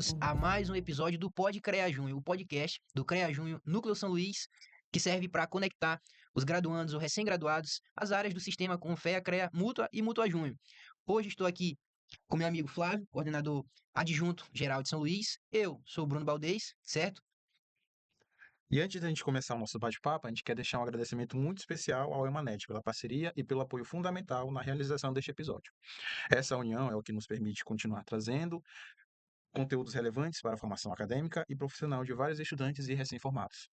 bem-vindos a mais um episódio do Pod CREA Junho, o podcast do CREA Junho Núcleo São Luís, que serve para conectar os graduandos ou recém-graduados às áreas do sistema com FEA, CREA, Mútua e Mútua Junho. Hoje estou aqui com meu amigo Flávio, coordenador adjunto geral de São Luís. Eu sou o Bruno Baldez, certo? E antes da gente começar o nosso bate-papo, a gente quer deixar um agradecimento muito especial ao Emanet pela parceria e pelo apoio fundamental na realização deste episódio. Essa união é o que nos permite continuar trazendo conteúdos relevantes para a formação acadêmica e profissional de vários estudantes e recém-formados.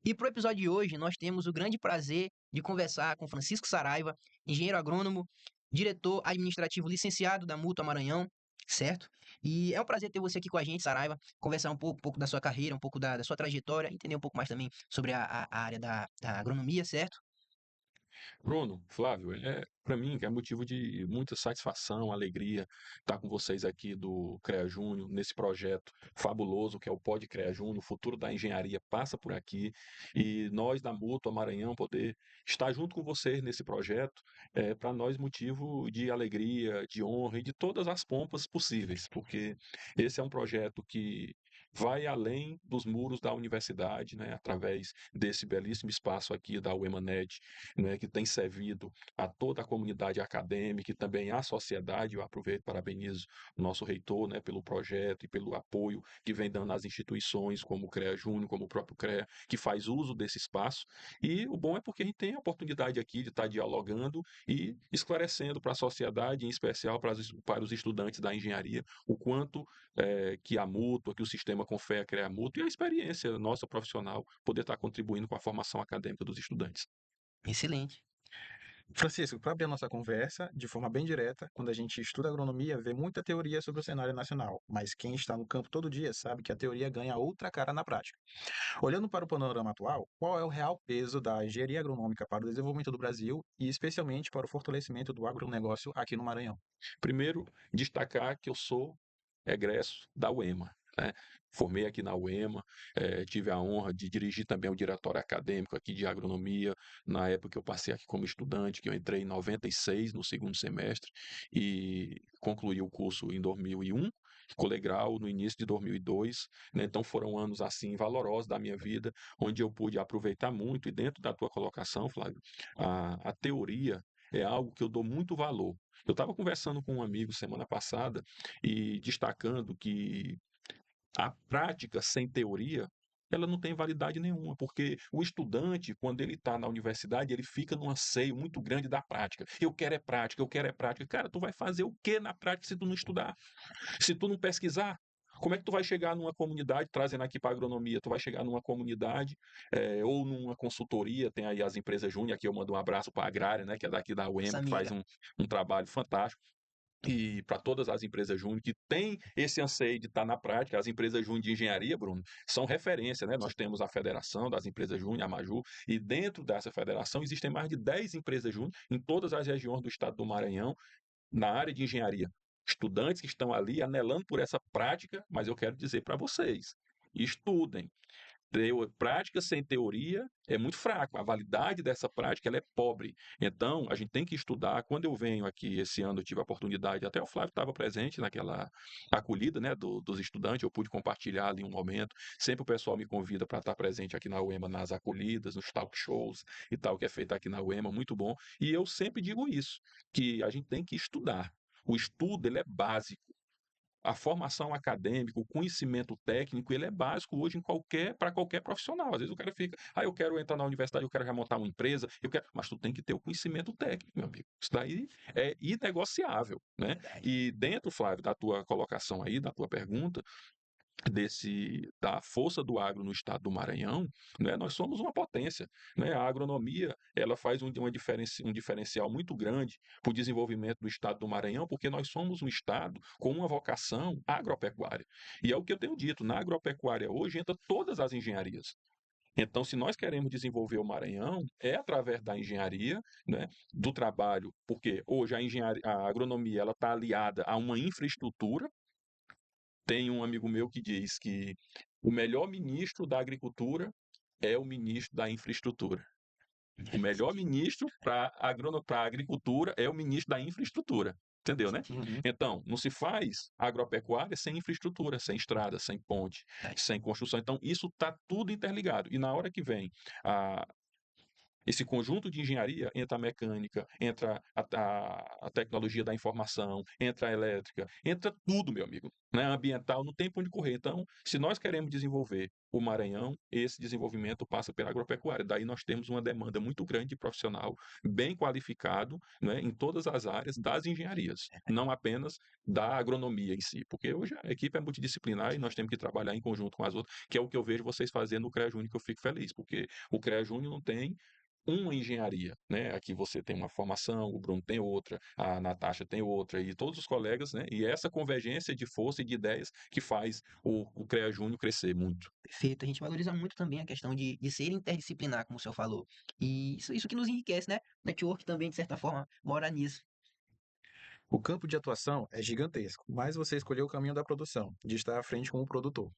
E para o episódio de hoje, nós temos o grande prazer de conversar com Francisco Saraiva, engenheiro agrônomo, diretor administrativo licenciado da Mútua Maranhão, certo? E é um prazer ter você aqui com a gente, Saraiva, conversar um pouco da sua carreira, um pouco da sua trajetória, entender um pouco mais também sobre a área da agronomia, certo? Bruno, Flávio, para mim é motivo de muita satisfação, alegria estar com vocês aqui do CREA Júnior, nesse projeto fabuloso que é o Pod CREA Júnior. O futuro da engenharia passa por aqui e nós da Mútua Maranhão poder estar junto com vocês nesse projeto é para nós motivo de alegria, de honra e de todas as pompas possíveis, porque esse é um projeto que vai além dos muros da universidade, né, através desse belíssimo espaço aqui da UEMANET, né, que tem servido a toda a comunidade acadêmica e também à sociedade. Eu aproveito e parabenizo o nosso reitor, né, pelo projeto e pelo apoio que vem dando às instituições como o CREA Júnior, como o próprio CREA, que faz uso desse espaço. E o bom é porque a gente tem a oportunidade aqui de estar dialogando e esclarecendo para a sociedade, em especial para os estudantes da engenharia, o quanto que a Mútua, que o sistema Confea, CREA Mútua e a experiência nossa profissional poder estar contribuindo com a formação acadêmica dos estudantes. Excelente. Francisco, para abrir a nossa conversa de forma bem direta, quando a gente estuda agronomia, vê muita teoria sobre o cenário nacional, mas quem está no campo todo dia sabe que a teoria ganha outra cara na prática. Olhando para o panorama atual, qual é o real peso da engenharia agronômica para o desenvolvimento do Brasil e especialmente para o fortalecimento do agronegócio aqui no Maranhão? Primeiro, destacar que eu sou egresso da UEMA, né? Formei aqui na UEMA, tive a honra de dirigir também o diretório acadêmico aqui de agronomia, na época que eu passei aqui como estudante, que eu entrei em 96, no segundo semestre, e concluí o curso em 2001, colegial no início de 2002, né? Então foram anos assim valorosos da minha vida, onde eu pude aproveitar muito, e dentro da tua colocação, Flávio, a teoria é algo que eu dou muito valor. Eu estava conversando com um amigo semana passada e destacando que a prática sem teoria, ela não tem validade nenhuma, porque o estudante, quando ele está na universidade, ele fica num anseio muito grande da prática. Eu quero é prática, eu quero é prática. Cara, tu vai fazer o que na prática se tu não estudar? Se tu não pesquisar? Como é que tu vai chegar numa comunidade, trazendo aqui para a agronomia, tu vai chegar numa comunidade ou numa consultoria, tem aí as empresas Júnior, aqui eu mando um abraço para a Agrária, né, que é daqui da UEMA, que faz Samira. um trabalho fantástico, e para todas as empresas júnior que têm esse anseio de estar na prática. As empresas júnior de engenharia, Bruno, são referência, né? Nós temos a Federação das Empresas Júnior, a Maju, e dentro dessa federação existem mais de 10 empresas júnior em todas as regiões do estado do Maranhão, na área de engenharia. Estudantes que estão ali anelando por essa prática, mas eu quero dizer para vocês, estudem. Prática sem teoria é muito fraco, a validade dessa prática ela é pobre. Então, a gente tem que estudar. Quando eu venho aqui esse ano, eu tive a oportunidade, até o Flávio estava presente naquela acolhida, né, dos estudantes, eu pude compartilhar ali um momento. Sempre o pessoal me convida para estar presente aqui na UEMA, nas acolhidas, nos talk shows e tal, que é feito aqui na UEMA, muito bom. E eu sempre digo isso, que a gente tem que estudar. O estudo ele é básico. A formação acadêmica, o conhecimento técnico, ele é básico hoje para qualquer profissional. Às vezes o cara fica, eu quero entrar na universidade, eu quero já montar uma empresa, mas tu tem que ter o conhecimento técnico, meu amigo. Isso daí é inegociável, né? Verdade. E dentro, Flávio, da tua colocação aí, da tua pergunta, da força do agro no estado do Maranhão, né, nós somos uma potência, né? A agronomia ela faz um diferencial muito grande para o desenvolvimento do estado do Maranhão, porque nós somos um estado com uma vocação agropecuária. E é o que eu tenho dito, na agropecuária hoje entra todas as engenharias. Então, se nós queremos desenvolver o Maranhão, é através da engenharia, né, do trabalho, porque hoje a agronomia ela está aliada a uma infraestrutura. Tem um amigo meu que diz que o melhor ministro da agricultura é o ministro da infraestrutura. O melhor ministro para a agricultura é o ministro da infraestrutura. Entendeu, né? Uhum. Então, não se faz agropecuária sem infraestrutura, sem estrada, sem ponte, Verdade. sem construção. Então, isso está tudo interligado. E na hora que vem a, esse conjunto de engenharia, entra a mecânica, entra a tecnologia da informação, entra a elétrica, entra tudo, meu amigo. Né? Ambiental, não tem para onde correr. Então, se nós queremos desenvolver o Maranhão, esse desenvolvimento passa pela agropecuária. Daí nós temos uma demanda muito grande de profissional bem qualificado, né, em todas as áreas das engenharias, não apenas da agronomia em si, porque hoje a equipe é multidisciplinar e nós temos que trabalhar em conjunto com as outras, que é o que eu vejo vocês fazendo no CREA Júnior, que eu fico feliz, porque o CREA Júnior não tem uma engenharia, né? Aqui você tem uma formação, o Bruno tem outra, a Natasha tem outra, e todos os colegas, né? E essa convergência de força e de ideias que faz o CREA Júnior crescer muito. Perfeito. A gente valoriza muito também a questão de ser interdisciplinar, como o senhor falou. E isso que nos enriquece, né? Network também, de certa forma, mora nisso. O campo de atuação é gigantesco, mas você escolheu o caminho da produção, de estar à frente como produtor.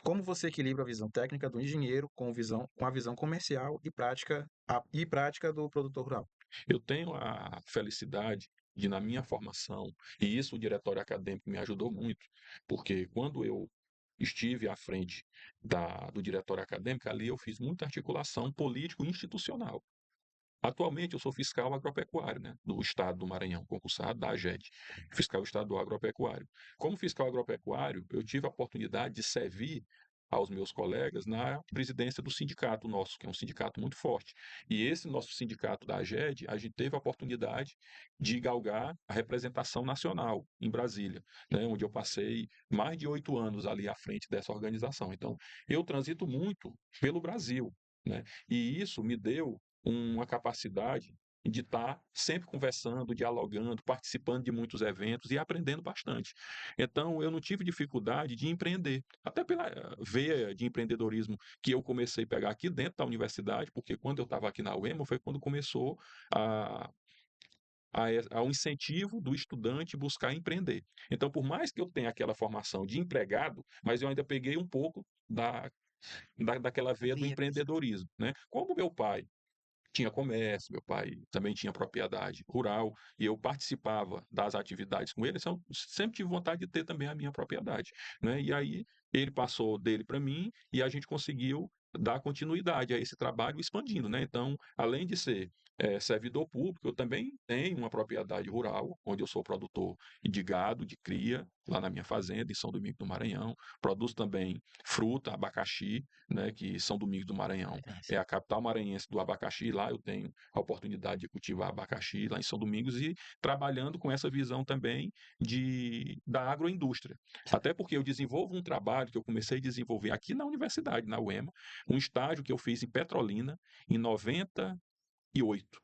Como você equilibra a visão técnica do engenheiro com a visão comercial e prática do produtor rural? Eu tenho a felicidade de, na minha formação, e isso o diretório acadêmico me ajudou muito, porque quando eu estive à frente do diretório acadêmico, ali eu fiz muita articulação político-institucional. Atualmente eu sou fiscal agropecuário, né, do estado do Maranhão, concursado da AGED, fiscal estadual agropecuário. Como fiscal agropecuário, eu tive a oportunidade de servir aos meus colegas na presidência do sindicato nosso, que é um sindicato muito forte. E esse nosso sindicato da AGED, a gente teve a oportunidade de galgar a representação nacional em Brasília, né, onde eu passei mais de 8 anos ali à frente dessa organização. Então, eu transito muito pelo Brasil, né, e isso me deu uma capacidade de estar sempre conversando, dialogando, participando de muitos eventos e aprendendo bastante. Então, eu não tive dificuldade de empreender, até pela veia de empreendedorismo que eu comecei a pegar aqui dentro da universidade, porque quando eu estava aqui na UEMA foi quando começou a ao incentivo do estudante buscar empreender. Então, por mais que eu tenha aquela formação de empregado, mas eu ainda peguei um pouco daquela veia do Veia. empreendedorismo, né? Como meu pai tinha comércio, meu pai também tinha propriedade rural, e eu participava das atividades com ele, então sempre tive vontade de ter também a minha propriedade, né? E aí ele passou dele para mim e a gente conseguiu dar continuidade a esse trabalho expandindo, né? Então, além de ser servidor público, eu também tenho uma propriedade rural, onde eu sou produtor de gado, de cria, lá na minha fazenda, em São Domingos do Maranhão. Produzo também fruta, abacaxi, né, que São Domingos do Maranhão é Referência. a capital maranhense do abacaxi. Lá eu tenho a oportunidade de cultivar abacaxi lá em São Domingos e trabalhando com essa visão também da agroindústria. Até porque eu desenvolvo um trabalho que eu comecei a desenvolver aqui na universidade, na UEMA, um estágio que eu fiz em Petrolina em 98.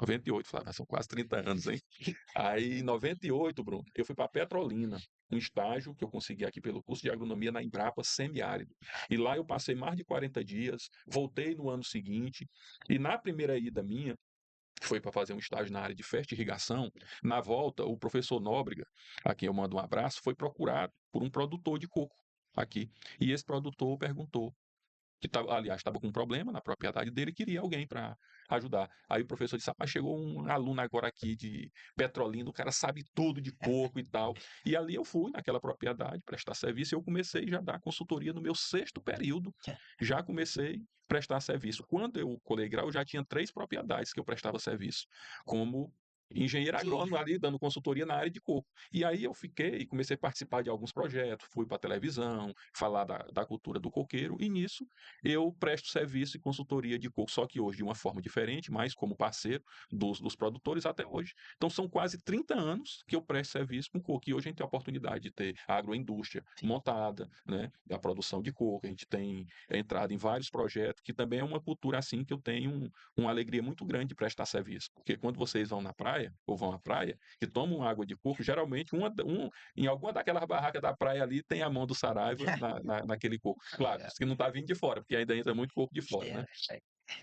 98, Flávio, são quase 30 anos, hein? Aí, em 98, Bruno, eu fui para Petrolina, um estágio que eu consegui aqui pelo curso de agronomia na Embrapa Semiárido. E lá eu passei mais de 40 dias, voltei no ano seguinte, e na primeira ida minha, que foi para fazer um estágio na área de fertirrigação, na volta, o professor Nóbrega, a quem eu mando um abraço, foi procurado por um produtor de coco aqui. E esse produtor perguntou que tava, aliás, estava com um problema na propriedade dele e queria alguém para ajudar. Aí o professor disse: Rapaz, chegou um aluno agora aqui de Petrolina, o cara sabe tudo de coco e tal. E ali eu fui naquela propriedade prestar serviço e eu comecei já a dar consultoria no meu sexto período, já comecei a prestar serviço. Quando eu colei grau, eu já tinha 3 propriedades que eu prestava serviço, como engenheiro agrônomo ali, dando consultoria na área de coco. E aí eu fiquei e comecei a participar de alguns projetos, fui para televisão, falar da cultura do coqueiro, e nisso eu presto serviço e consultoria de coco, só que hoje de uma forma diferente, mas como parceiro dos produtores até hoje. Então são quase 30 anos que eu presto serviço com coco, e hoje a gente tem a oportunidade de ter a agroindústria montada, né, da produção de coco, a gente tem entrado em vários projetos, que também é uma cultura assim que eu tenho uma alegria muito grande de prestar serviço, porque quando vocês vão na praia, ou vão à praia, e tomam água de coco, geralmente em alguma daquelas barracas da praia ali tem a mão do Saraiva naquele coco. Claro, Legal. isso que não está vindo de fora, porque ainda entra muito coco de fora, né? Externo. É.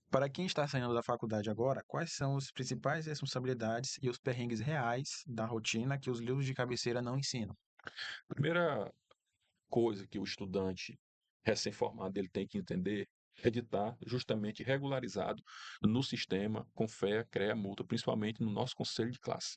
Para quem está saindo da faculdade agora, quais são as principais responsabilidades e os perrengues reais da rotina que os livros de cabeceira não ensinam? Primeira coisa que o estudante recém-formado ele tem que entender é de estar justamente regularizado no sistema com FEA, CREA, multa, principalmente no nosso conselho de classe.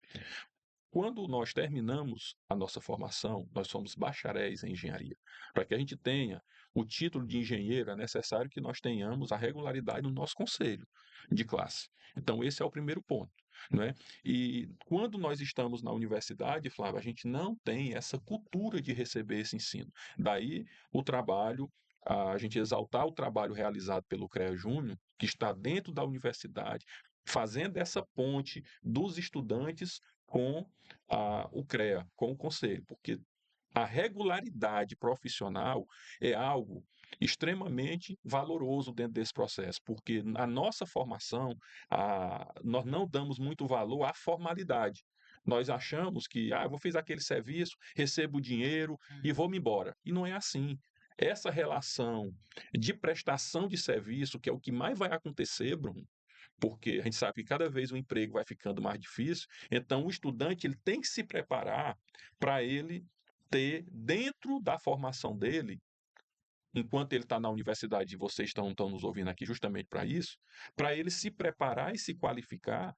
Quando nós terminamos a nossa formação, nós somos bacharéis em engenharia. Para que a gente tenha o título de engenheiro, é necessário que nós tenhamos a regularidade no nosso conselho de classe. Então, esse é o primeiro ponto. Né? E quando nós estamos na universidade, Flávio, a gente não tem essa cultura de receber esse ensino. Daí o trabalho, a gente exaltar o trabalho realizado pelo CREA Júnior, que está dentro da universidade, fazendo essa ponte dos estudantes com o CREA, com o conselho, porque a regularidade profissional é algo extremamente valoroso dentro desse processo, porque na nossa formação, nós não damos muito valor à formalidade. Nós achamos que, eu vou fazer aquele serviço, recebo o dinheiro e vou-me embora. E não é assim. Essa relação de prestação de serviço, que é o que mais vai acontecer, Bruno, porque a gente sabe que cada vez o emprego vai ficando mais difícil, então o estudante ele tem que se preparar para ele ter dentro da formação dele, enquanto ele está na universidade, e vocês estão nos ouvindo aqui justamente para isso, para ele se preparar e se qualificar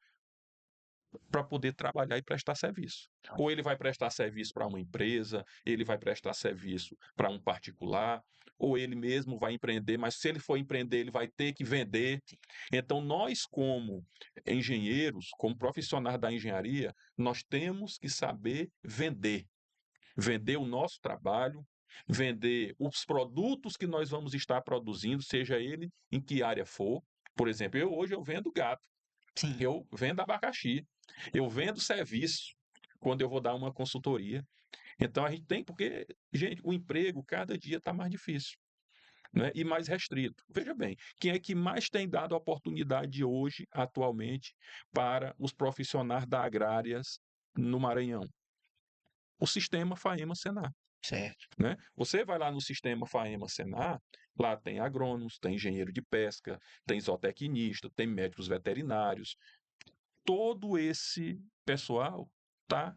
para poder trabalhar e prestar serviço. Ou ele vai prestar serviço para uma empresa, ele vai prestar serviço para um particular, ou ele mesmo vai empreender, mas se ele for empreender, ele vai ter que vender. Então, nós, como engenheiros, como profissionais da engenharia, nós temos que saber vender. Vender o nosso trabalho, vender os produtos que nós vamos estar produzindo, seja ele em que área for. Por exemplo, hoje eu vendo gato. Sim. Eu vendo abacaxi, eu vendo serviço quando eu vou dar uma consultoria. Então a gente tem, porque, gente, o emprego cada dia está mais difícil, né? E mais restrito. Veja bem, quem é que mais tem dado oportunidade hoje, atualmente, para os profissionais da agrárias no Maranhão? O sistema FAEMA-Senar. Certo. Né? Você vai lá no sistema FAEMA-Senar, lá tem agrônomos, tem engenheiro de pesca, tem zootecnista, tem médicos veterinários. Todo esse pessoal está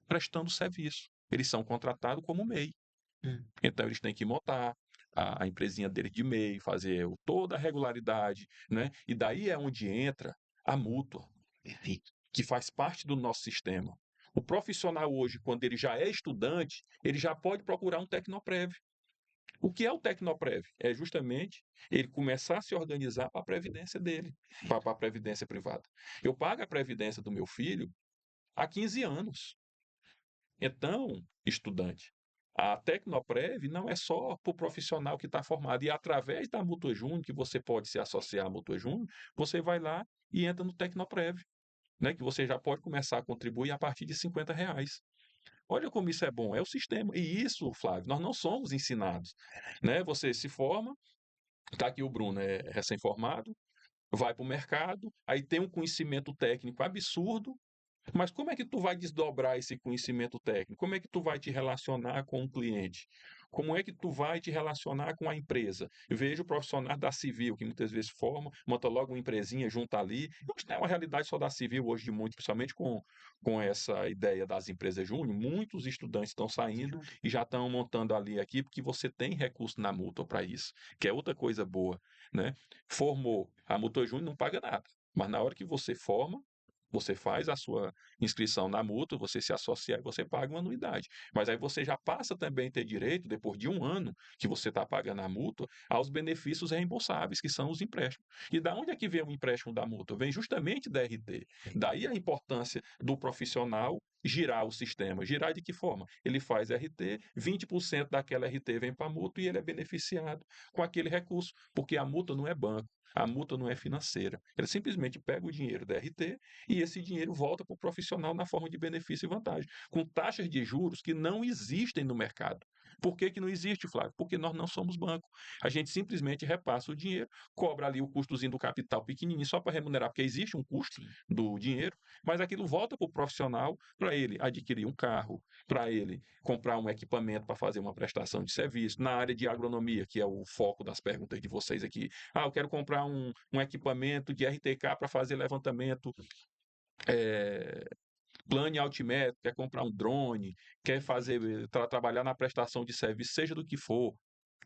prestando serviço. Eles são contratados como MEI. Então, eles têm que montar a empresinha dele de MEI, fazer toda a regularidade, né? E daí é onde entra a mútua, Perfeito. que faz parte do nosso sistema. O profissional hoje, quando ele já é estudante, ele já pode procurar um Tecnoprev. O que é o Tecnoprev? É justamente ele começar a se organizar para a previdência dele, para a previdência privada. Eu pago a previdência do meu filho há 15 anos. Então, estudante, a Tecnoprev não é só para o profissional que está formado. E através da Mutua Júnior, que você pode se associar à Mutua Júnior, você vai lá e entra no Tecnoprev, né, que você já pode começar a contribuir a partir de R$ 50. Olha como isso é bom, é o sistema. E isso, Flávio, nós não somos ensinados. Né? Você se forma, está aqui o Bruno, é recém-formado, vai para o mercado, aí tem um conhecimento técnico absurdo, mas como é que tu vai desdobrar esse conhecimento técnico? Como é que tu vai te relacionar com o cliente? Como é que tu vai te relacionar com a empresa? Eu vejo o profissional da civil, que muitas vezes forma, monta logo uma empresinha, junta ali. Eu acho que não é uma realidade só da civil hoje de muito, principalmente com essa ideia das empresas júnior. Muitos estudantes estão saindo e já estão montando ali aqui, porque você tem recurso na mútua para isso, que é outra coisa boa, né? Formou, a mútua júnior não paga nada, mas na hora que você forma, você faz a sua inscrição na mútua, você se associa e você paga uma anuidade. Mas aí você já passa também a ter direito, depois de um ano que você está pagando a mútua, aos benefícios reembolsáveis, que são os empréstimos. E da onde é que vem o empréstimo da mútua? Vem justamente da RT. Daí a importância do profissional girar o sistema. Girar de que forma? Ele faz RT, 20% daquela RT vem para a mútua e ele é beneficiado com aquele recurso, porque a mútua não é banco. A multa não é financeira. Ele simplesmente pega o dinheiro da RT e esse dinheiro volta para o profissional na forma de benefício e vantagem, com taxas de juros que não existem no mercado. Por que, que não existe, Flávio? Porque nós não somos banco. A gente simplesmente repassa o dinheiro, cobra ali o custozinho do capital pequenininho só para remunerar, porque existe um custo do dinheiro, mas aquilo volta para o profissional para ele adquirir um carro, para ele comprar um equipamento para fazer uma prestação de serviço. Na área de agronomia, que é o foco das perguntas de vocês aqui, eu quero comprar um equipamento de RTK para fazer levantamento plane altimétrico, quer comprar um drone, quer fazer trabalhar na prestação de serviço, seja do que for.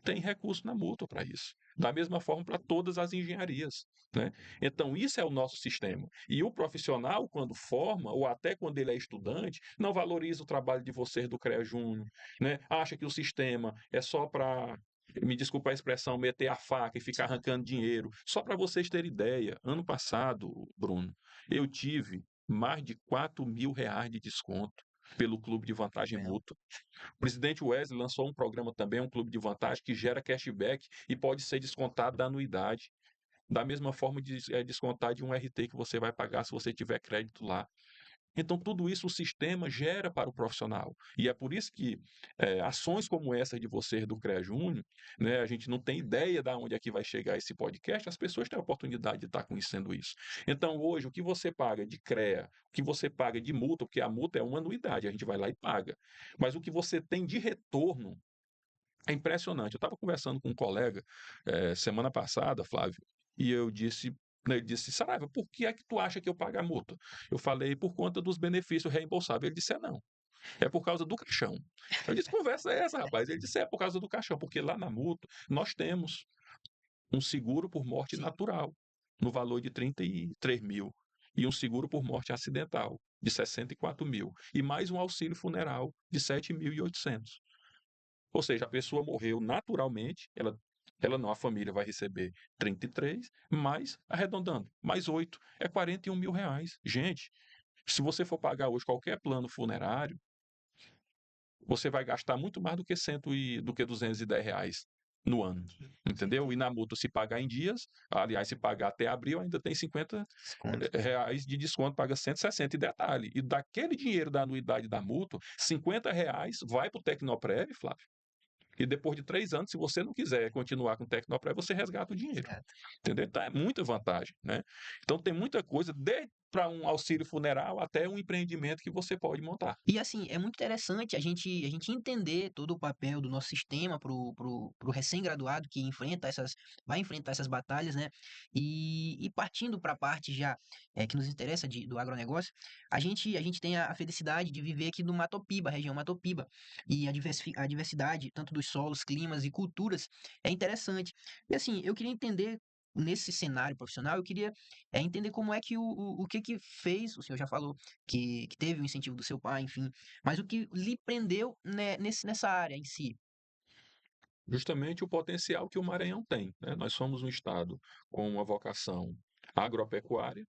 tem recurso na mútua para isso. Da mesma forma para todas as engenharias, né? Então, isso é o nosso sistema. E o profissional, quando forma, ou até quando ele é estudante, não valoriza o trabalho de vocês do CREA Júnior, né? Acha que o sistema é só para, me desculpa a expressão, meter a faca e ficar arrancando dinheiro. Só para vocês terem ideia, ano passado, Bruno, eu tive mais de R$ 4.000 de desconto pelo clube de vantagem Bem, mútua. O presidente Wesley lançou um programa também, um clube de vantagem, que gera cashback e pode ser descontado da anuidade. Da mesma forma de descontar de um RT que você vai pagar se você tiver crédito lá. Então, tudo isso o sistema gera para o profissional. E é por isso que ações como essa de vocês do CREA Júnior, né, a gente não tem ideia de onde é que vai chegar esse podcast, as pessoas têm a oportunidade de estar conhecendo isso. Então, hoje, o que você paga de CREA, o que você paga de multa, porque a multa é uma anuidade, a gente vai lá e paga. Mas o que você tem de retorno é impressionante. Eu estava conversando com um colega semana passada, Flávio, e eu disse. Ele disse, Saraiva, por que é que tu acha que eu pago a multa? Eu falei, por conta dos benefícios reembolsáveis. Ele disse, não, é por causa do caixão. Eu disse, conversa é essa, rapaz? Ele disse, é por causa do caixão, porque lá na multa nós temos um seguro por morte sim. natural, no valor de 33 mil, e um seguro por morte acidental, de 64 mil, e mais um auxílio funeral de 7.800. Ou seja, a pessoa morreu naturalmente, ela não, a família vai receber 33, mais, arredondando, mais 8, é R$ 41.000. Gente, se você for pagar hoje qualquer plano funerário, você vai gastar muito mais do que R$ 210 no ano, entendeu? E na multa, se pagar em dias, aliás, se pagar até abril, ainda tem R$ 50 Desconto. reais de desconto, paga 160. E detalhe, e daquele dinheiro da anuidade da multa, R$ 50 vai para o Tecnoprev, Flávio. E depois de 3 anos, se você não quiser continuar com o Tecnoprev, você resgata o dinheiro. Certo. Entendeu? Então é muita vantagem, né? Então tem muita coisa, desde para um auxílio funeral até um empreendimento que você pode montar. E assim, é muito interessante a gente entender todo o papel do nosso sistema pro recém-graduado que vai enfrentar essas batalhas, né? E partindo para a parte já que nos interessa do agronegócio, a gente tem a felicidade de viver aqui no Matopiba, região Matopiba. E a diversidade, tanto dos solos, climas e culturas, é interessante. E assim, eu queria entender. Nesse cenário profissional, eu queria entender como é que o que fez, o senhor já falou, que teve o incentivo do seu pai, enfim. Mas o que lhe prendeu nessa área em si? Justamente o potencial que o Maranhão tem, né? Nós somos um estado com uma vocação agropecuária.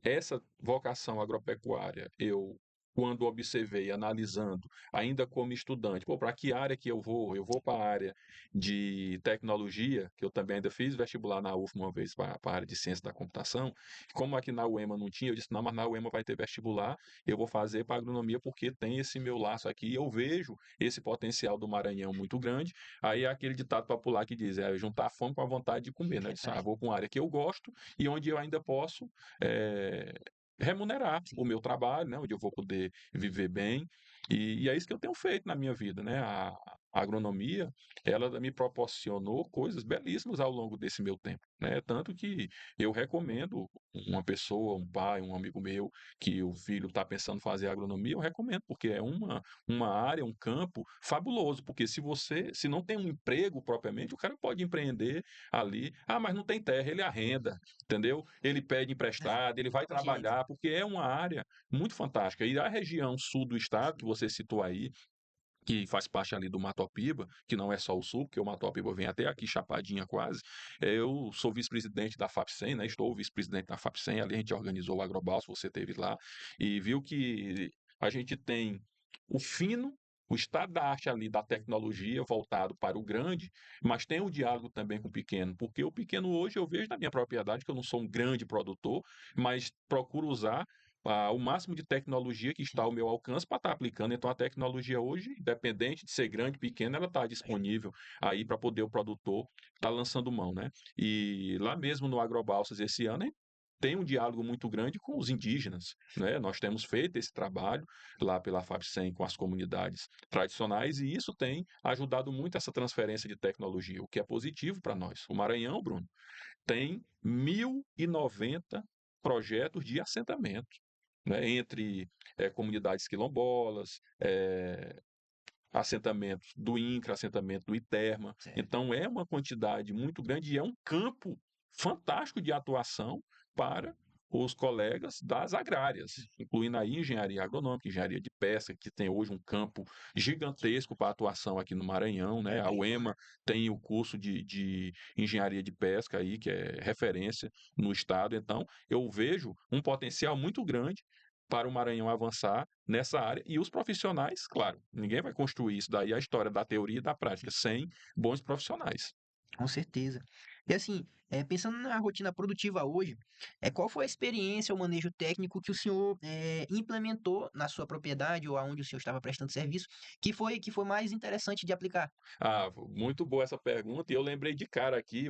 Essa vocação agropecuária, eu, quando observei, analisando, ainda como estudante, pô, para que área que eu vou? Eu vou para a área de tecnologia, que eu também ainda fiz vestibular na UF uma vez para a área de ciência da computação. Como aqui na UEMA não tinha, eu disse, não, mas na UEMA vai ter vestibular, eu vou fazer para agronomia porque tem esse meu laço aqui, e eu vejo esse potencial do Maranhão muito grande. Aí é aquele ditado popular que diz, é juntar a fome com a vontade de comer, né? Eu disse, Verdade. vou para uma área que eu gosto e onde eu ainda posso remunerar o meu trabalho, né, onde eu vou poder viver bem, e é isso que eu tenho feito na minha vida, né? A agronomia, ela me proporcionou coisas belíssimas ao longo desse meu tempo, né? Tanto que eu recomendo uma pessoa, um pai, um amigo meu, que o filho está pensando em fazer agronomia, eu recomendo, porque é uma área, um campo fabuloso, porque se não tem um emprego propriamente, o cara pode empreender ali, mas não tem terra, ele arrenda, entendeu? Ele pede emprestado, ele vai Dá um jeito. trabalhar, porque é uma área muito fantástica. E a região sul do estado, que você citou aí, que faz parte ali do Matopiba, que não é só o sul, porque o Matopiba vem até aqui, Chapadinha quase. Eu sou vice-presidente da FAPSEM, né? Estou vice-presidente da FAPSEM, ali a gente organizou o Agrobaus, você teve lá, e viu que a gente tem o fino, o estado da arte ali da tecnologia voltado para o grande, mas tem o diálogo também com o pequeno, porque o pequeno hoje eu vejo na minha propriedade, que eu não sou um grande produtor, mas procuro usar o máximo de tecnologia que está Sim, ao meu alcance para estar aplicando. Então, a tecnologia hoje, independente de ser grande, pequena, ela está disponível aí para poder o produtor estar lançando mão, né? E lá mesmo no Agrobalsas esse ano, hein, tem um diálogo muito grande com os indígenas, né? Nós temos feito esse trabalho lá pela FABSEM com as comunidades tradicionais e isso tem ajudado muito essa transferência de tecnologia, o que é positivo para nós. O Maranhão, Bruno, tem 1.090 projetos de assentamento, né, entre comunidades quilombolas, assentamentos do INCRA, assentamento do ITERMA. Certo. Então, é uma quantidade muito grande e é um campo fantástico de atuação para os colegas das agrárias, incluindo aí engenharia agronômica, engenharia de pesca, que tem hoje um campo gigantesco para atuação aqui no Maranhão, né? A UEMA tem o curso de engenharia de pesca aí, que é referência no estado. Então, eu vejo um potencial muito grande para o Maranhão avançar nessa área e os profissionais, claro, ninguém vai construir isso daí, a história da teoria e da prática, sem bons profissionais. Com certeza. E assim, pensando na rotina produtiva hoje, qual foi a experiência ou manejo técnico que o senhor implementou na sua propriedade ou aonde o senhor estava prestando serviço, que foi mais interessante de aplicar? Ah, muito boa essa pergunta, e eu lembrei de cara aqui,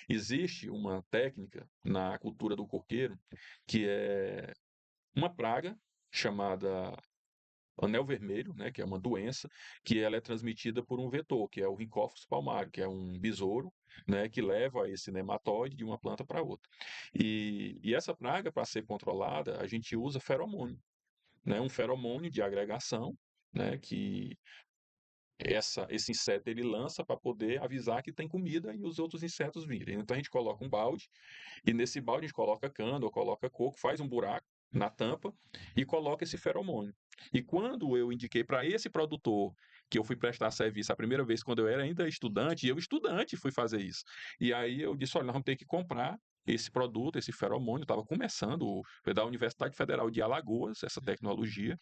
existe uma técnica na cultura do coqueiro, que é uma praga chamada anel vermelho, né, que é uma doença, que ela é transmitida por um vetor, que é o Rhynchophilus palmare, que é um besouro, né, que leva esse nematóide de uma planta para outra. E essa praga, para ser controlada, a gente usa feromônio, né, um feromônio de agregação, né, que esse inseto ele lança para poder avisar que tem comida e os outros insetos virem. Então a gente coloca um balde e nesse balde a gente coloca cana ou coloca coco, faz um buraco na tampa e coloca esse feromônio. E quando eu indiquei para esse produtor que eu fui prestar serviço a primeira vez, quando eu era ainda estudante, eu estudante fui fazer isso. E aí eu disse, olha, nós vamos ter que comprar esse produto, esse feromônio, estava começando, foi da Universidade Federal de Alagoas, essa tecnologia,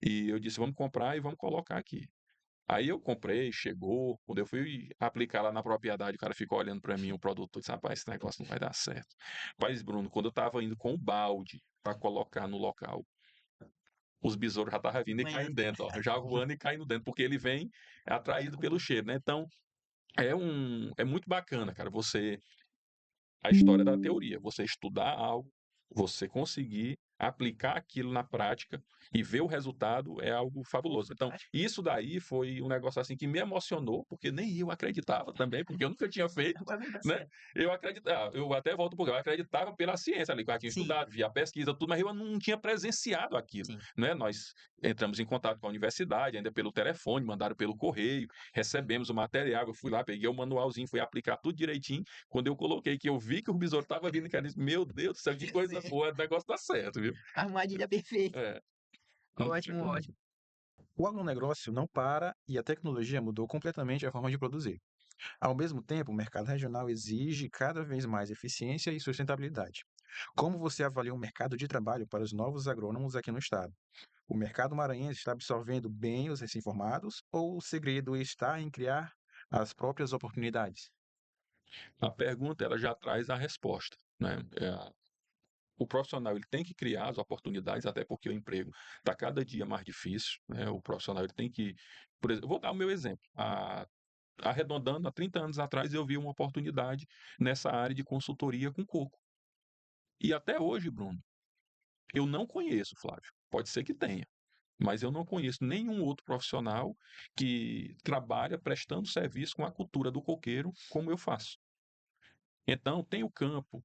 e eu disse, vamos comprar e vamos colocar aqui. Aí eu comprei, chegou, quando eu fui aplicar lá na propriedade, o cara ficou olhando para mim, o produtor disse, rapaz, esse negócio não vai dar certo. Rapaz, Bruno, quando eu estava indo com o balde para colocar no local, os besouros já estavam vindo e caindo dentro, ó, já voando e caindo dentro, porque ele vem atraído pelo cheiro, né? Então, é muito bacana, cara, a história da teoria, você estudar algo, você conseguir aplicar aquilo na prática e ver o resultado é algo fabuloso. Então, isso daí foi um negócio assim que me emocionou, porque nem eu acreditava também, porque eu nunca tinha feito, né? Eu acreditava, eu até volto porque eu acreditava pela ciência ali, que eu tinha Sim. estudado, via pesquisa, tudo, mas eu não tinha presenciado aquilo, Sim. né? Nós entramos em contato com a universidade, ainda pelo telefone, mandaram pelo correio, recebemos o material, eu fui lá, peguei o manualzinho, fui aplicar tudo direitinho. Quando eu coloquei que eu vi que o besouro estava vindo, cara, eu disse, meu Deus do céu, que coisa boa, o negócio tá certo, viu? Armadilha perfeita. É, Ótimo, ótimo. O agronegócio não para e a tecnologia mudou completamente a forma de produzir. Ao mesmo tempo, o mercado regional exige cada vez mais eficiência e sustentabilidade. Como você avalia o mercado de trabalho para os novos agrônomos aqui no estado? O mercado maranhense está absorvendo bem os recém-formados ou o segredo está em criar as próprias oportunidades? a pergunta ela já traz a resposta, né? O profissional ele tem que criar as oportunidades, até porque o emprego está cada dia mais difícil, né? O profissional ele tem que, por exemplo, eu vou dar o meu exemplo. Arredondando, há 30 anos atrás eu vi uma oportunidade nessa área de consultoria com coco. E até hoje, Bruno, eu não conheço, Flávio. Pode ser que tenha, mas eu não conheço nenhum outro profissional que trabalha prestando serviço com a cultura do coqueiro como eu faço. Então, tem o campo,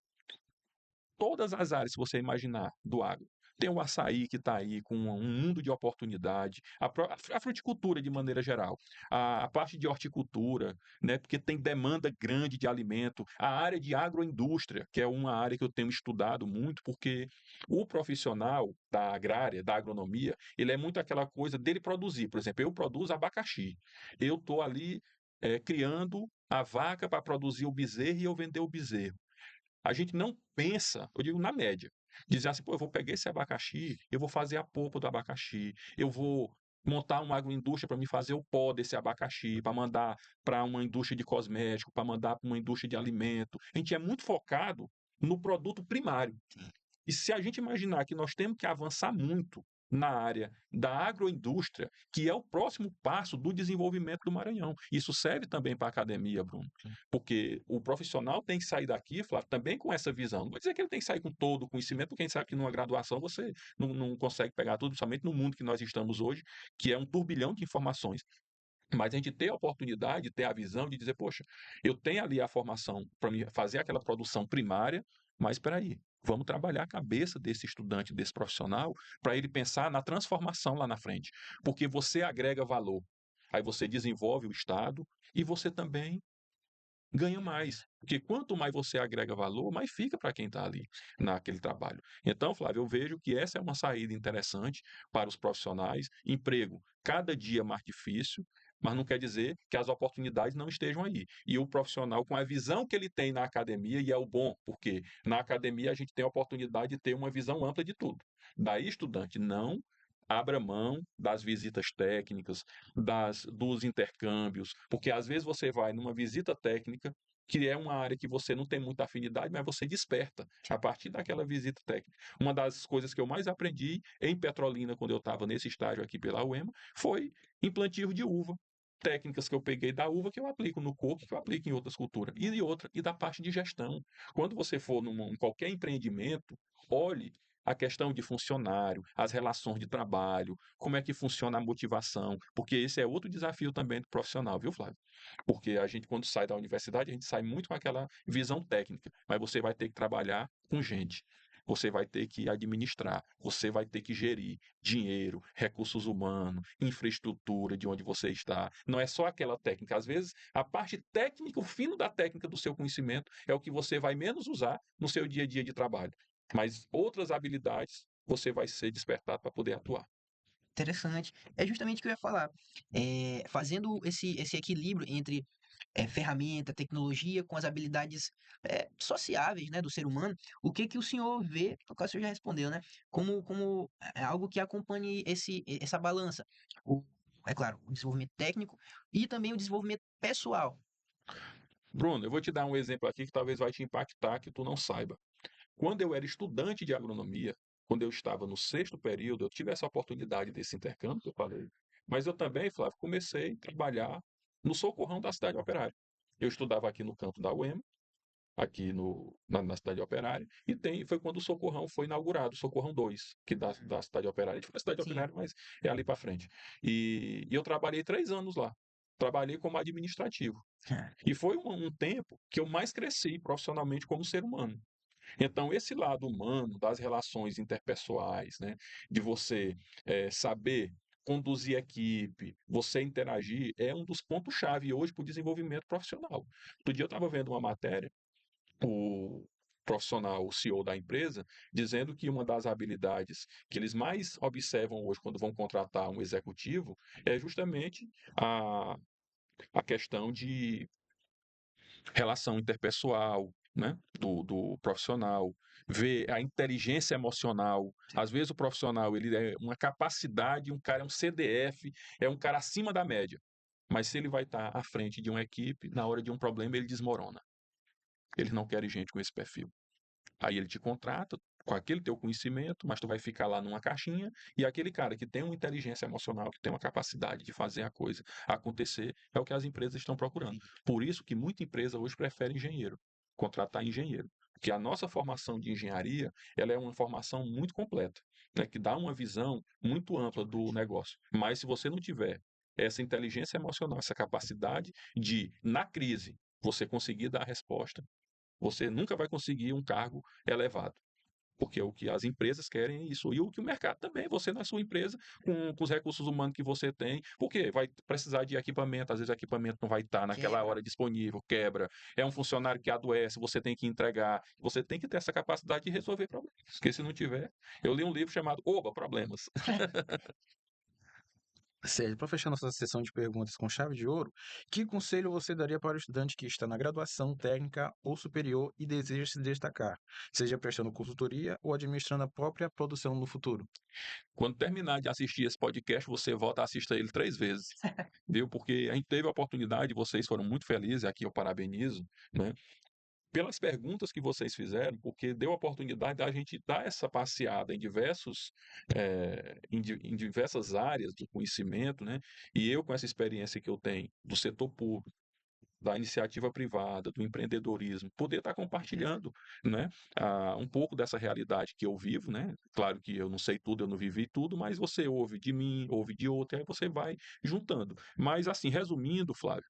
todas as áreas que você imaginar do agro. Tem o açaí que está aí com um mundo de oportunidade, a fruticultura de maneira geral, a parte de horticultura, né, porque tem demanda grande de alimento, a área de agroindústria, que é uma área que eu tenho estudado muito, porque o profissional da agrária, da agronomia, ele é muito aquela coisa dele produzir. Por exemplo, eu produzo abacaxi, eu estou ali criando a vaca para produzir o bezerro e eu vender o bezerro. A gente não pensa, eu digo na média, dizer assim, pô, eu vou pegar esse abacaxi, eu vou fazer a polpa do abacaxi, eu vou montar uma agroindústria para me fazer o pó desse abacaxi, para mandar para uma indústria de cosmético, para mandar para uma indústria de alimento. A gente é muito focado no produto primário. E se a gente imaginar que nós temos que avançar muito na área da agroindústria, que é o próximo passo do desenvolvimento do Maranhão. Isso serve também para a academia, Bruno, porque o profissional tem que sair daqui, Flávio, também com essa visão. Não vou dizer que ele tem que sair com todo o conhecimento, porque a gente sabe que numa graduação você não consegue pegar tudo, principalmente no mundo que nós estamos hoje, que é um turbilhão de informações. Mas a gente ter a oportunidade, ter a visão de dizer, poxa, eu tenho ali a formação para me fazer aquela produção primária, mas espera aí, vamos trabalhar a cabeça desse estudante, desse profissional, para ele pensar na transformação lá na frente. Porque você agrega valor. aí você desenvolve o Estado e você também ganha mais. Porque quanto mais você agrega valor, mais fica para quem está ali naquele trabalho. Então, Flávio, eu vejo que essa é uma saída interessante para os profissionais. Emprego, cada dia mais difícil, mas não quer dizer que as oportunidades não estejam aí. E o profissional, com a visão que ele tem na academia, e é o bom, porque na academia a gente tem a oportunidade de ter uma visão ampla de tudo. Daí, estudante, não abra mão das visitas técnicas, dos intercâmbios, porque às vezes você vai numa visita técnica, que é uma área que você não tem muita afinidade, mas você desperta a partir daquela visita técnica. Uma das coisas que eu mais aprendi em Petrolina, quando eu estava nesse estágio aqui pela UEMA, foi em plantio de uva. Técnicas que eu peguei da uva que eu aplico no coco, que eu aplico em outras culturas. E da parte de gestão. Quando você for em qualquer empreendimento, olhe a questão de funcionário, as relações de trabalho, como é que funciona a motivação, porque esse é outro desafio também do profissional, viu, Flávio? Porque a gente, quando sai da universidade, a gente sai muito com aquela visão técnica, mas você vai ter que trabalhar com gente. Você vai ter que administrar, você vai ter que gerir dinheiro, recursos humanos, infraestrutura de onde você está. Não é só aquela técnica. Às vezes, a parte técnica, o fino da técnica do seu conhecimento é o que você vai menos usar no seu dia a dia de trabalho. Mas outras habilidades você vai ser despertado para poder atuar. Interessante. É justamente o que eu ia falar. Fazendo esse equilíbrio entre ferramenta, tecnologia com as habilidades sociáveis, né, do ser humano, o que que o senhor vê, no caso o senhor já respondeu, né, como algo que acompanhe essa balança. O, é claro, o desenvolvimento técnico e também o desenvolvimento pessoal. Bruno, eu vou te dar um exemplo aqui que talvez vai te impactar, que tu não saiba. Quando eu era estudante de agronomia, quando eu estava no sexto período, eu tive essa oportunidade desse intercâmbio que eu falei. Mas eu também, Flávio, comecei a trabalhar no socorrão da cidade operária. Eu estudava aqui no campo da UEMA, aqui na cidade operária, e foi quando o socorrão foi inaugurado, o socorrão 2, que da cidade operária. A gente foi na cidade Sim. operária, mas é ali para frente. E eu trabalhei 3 anos lá. Trabalhei como administrativo. E foi um tempo que eu mais cresci profissionalmente como ser humano. Então, esse lado humano das relações interpessoais, né, de você saber conduzir equipe, você interagir, é um dos pontos-chave hoje para o desenvolvimento profissional. Outro dia eu estava vendo uma matéria, o profissional, o CEO da empresa, dizendo que uma das habilidades que eles mais observam hoje quando vão contratar um executivo é justamente a, a questão de relação interpessoal, né, do profissional, ver a inteligência emocional. Às vezes o profissional ele é uma capacidade, um cara é um CDF, é um cara acima da média. Mas se ele vai estar à frente de uma equipe, na hora de um problema ele desmorona. Eles não querem gente com esse perfil. Aí ele te contrata com aquele teu conhecimento, mas tu vai ficar lá numa caixinha e aquele cara que tem uma inteligência emocional, que tem uma capacidade de fazer a coisa acontecer, é o que as empresas estão procurando. Por isso que muita empresa hoje prefere engenheiro, contratar engenheiro. Porque a nossa formação de engenharia, ela é uma formação muito completa, né, que dá uma visão muito ampla do negócio. Mas se você não tiver essa inteligência emocional, essa capacidade de, na crise, você conseguir dar a resposta, você nunca vai conseguir um cargo elevado. Porque o que as empresas querem é isso. E o que o mercado também, você na sua empresa, com os recursos humanos que você tem, porque vai precisar de equipamento, às vezes o equipamento não vai estar naquela Quebra. hora disponível, quebra. É um funcionário que adoece, você tem que entregar. Você tem que ter essa capacidade de resolver problemas. Porque se não tiver, eu li um livro chamado Oba, Problemas. Sérgio, para fechar nossa sessão de perguntas com chave de ouro, que conselho você daria para o estudante que está na graduação técnica ou superior e deseja se destacar, seja prestando consultoria ou administrando a própria produção no futuro? Quando terminar de assistir esse podcast, você volta a assistir ele 3 vezes. Viu? Porque a gente teve a oportunidade, vocês foram muito felizes, aqui eu parabenizo, né? Pelas perguntas que vocês fizeram, porque deu a oportunidade da gente dar essa passeada em em diversas áreas de conhecimento, né? E eu, com essa experiência que eu tenho do setor público, da iniciativa privada, do empreendedorismo, poder estar compartilhando, né, um pouco dessa realidade que eu vivo, né? Claro que eu não sei tudo, eu não vivi tudo, mas você ouve de mim, ouve de outro, e aí você vai juntando. Mas, assim, resumindo, Flávio,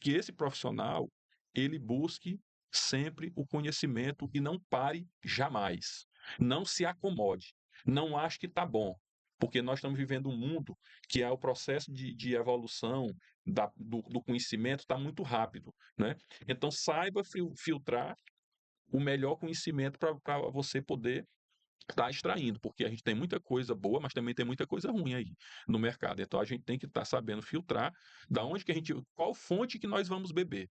que esse profissional, ele busque sempre o conhecimento e não pare jamais. Não se acomode. Não ache que está bom. porque nós estamos vivendo um mundo que o processo de evolução do conhecimento está muito rápido, né? Então, saiba filtrar o melhor conhecimento para você poder estar extraindo, porque a gente tem muita coisa boa, mas também tem muita coisa ruim aí no mercado. Então, a gente tem que estar sabendo filtrar da onde que a gente, qual fonte que nós vamos beber,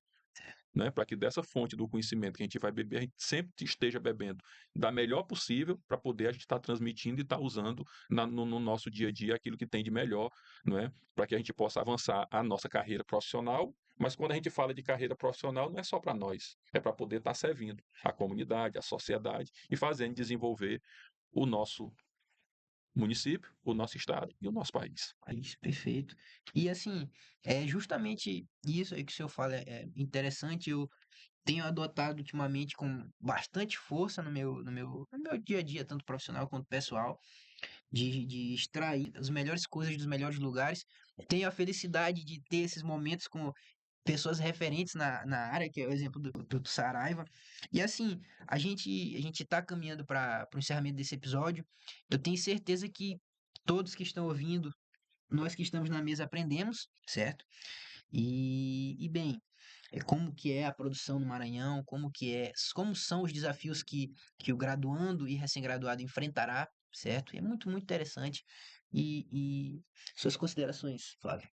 né? Para que dessa fonte do conhecimento que a gente vai beber, a gente sempre esteja bebendo da melhor possível para poder a gente estar transmitindo e estar usando no nosso dia a dia aquilo que tem de melhor, não é? Para que a gente possa avançar a nossa carreira profissional. Mas quando a gente fala de carreira profissional, não é só para nós, é para poder estar servindo a comunidade, a sociedade e fazendo desenvolver o nosso município, o nosso estado e o nosso país. Isso, perfeito. E assim, é justamente isso aí que o senhor fala é interessante. Eu tenho adotado ultimamente com bastante força no meu dia a dia, tanto profissional quanto pessoal, de extrair as melhores coisas dos melhores lugares. Tenho a felicidade de ter esses momentos com pessoas referentes na área, que é o exemplo do Saraiva. E assim, a gente está caminhando para o encerramento desse episódio. Eu tenho certeza que todos que estão ouvindo, nós que estamos na mesa aprendemos, certo? E bem, como que é a produção no Maranhão, como são os desafios que o graduando e recém-graduado enfrentará, certo? E é muito, muito interessante. E suas considerações, Flávio?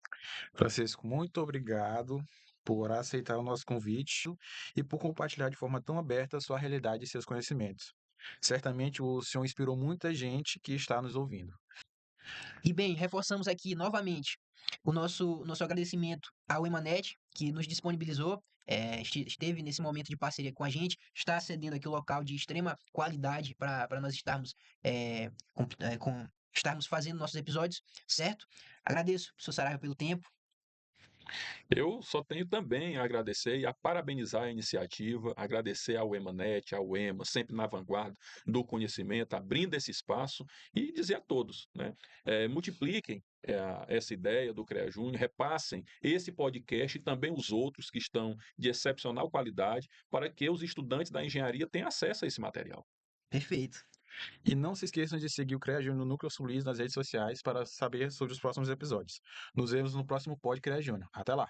Francisco, muito obrigado por aceitar o nosso convite e por compartilhar de forma tão aberta a sua realidade e seus conhecimentos. Certamente o senhor inspirou muita gente que está nos ouvindo. E bem, reforçamos aqui novamente o nosso agradecimento ao Emanet, que nos disponibilizou, esteve nesse momento de parceria com a gente, está cedendo aqui o local de extrema qualidade para nós estarmos, estarmos fazendo nossos episódios, certo? Agradeço, professor Saraiva, pelo tempo. Eu só tenho também a agradecer e a parabenizar a iniciativa, agradecer ao Emanet, ao EMA, sempre na vanguarda do conhecimento, abrindo esse espaço e dizer a todos, né, multipliquem essa ideia do CREA Júnior, repassem esse podcast e também os outros que estão de excepcional qualidade para que os estudantes da engenharia tenham acesso a esse material. Perfeito. E não se esqueçam de seguir o CREA Júnior no Núcleo Sulis nas redes sociais para saber sobre os próximos episódios. Nos vemos no próximo Pod CREA Júnior. Até lá!